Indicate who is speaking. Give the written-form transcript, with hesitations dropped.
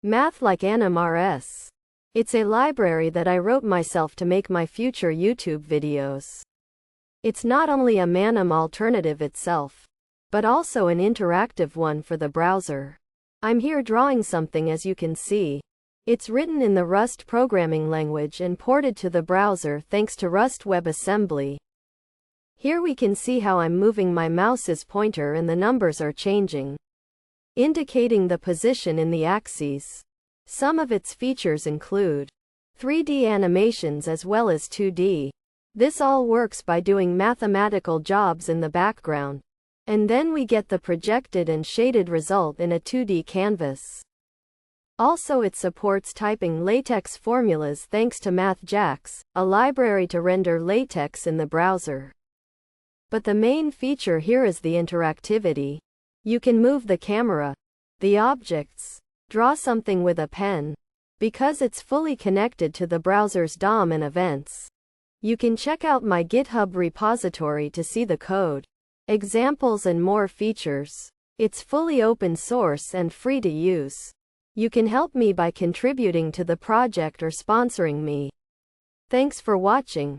Speaker 1: MathLikeAnim-rs. It's a library that I wrote myself to make my future YouTube videos. It's not only a Manim alternative itself, but also an interactive one for the browser. I'm here drawing something, as you can see. It's written in the Rust programming language and ported to the browser thanks to Rust WebAssembly. Here we can see how I'm moving my mouse's pointer and the numbers are changing, indicating the position in the axes. Some of its features include 3D animations as well as 2D. This all works by doing mathematical jobs in the background, and then we get the projected and shaded result in a 2D canvas. Also, it supports typing LaTeX formulas thanks to MathJax, a library to render LaTeX in the browser. But the main feature here is the interactivity. You can move the camera, the objects, draw something with a pen. Because it's fully connected to the browser's DOM and events, you can check out my GitHub repository to see the code, examples and more features. It's fully open source and free to use. You can help me by contributing to the project or sponsoring me. Thanks for watching.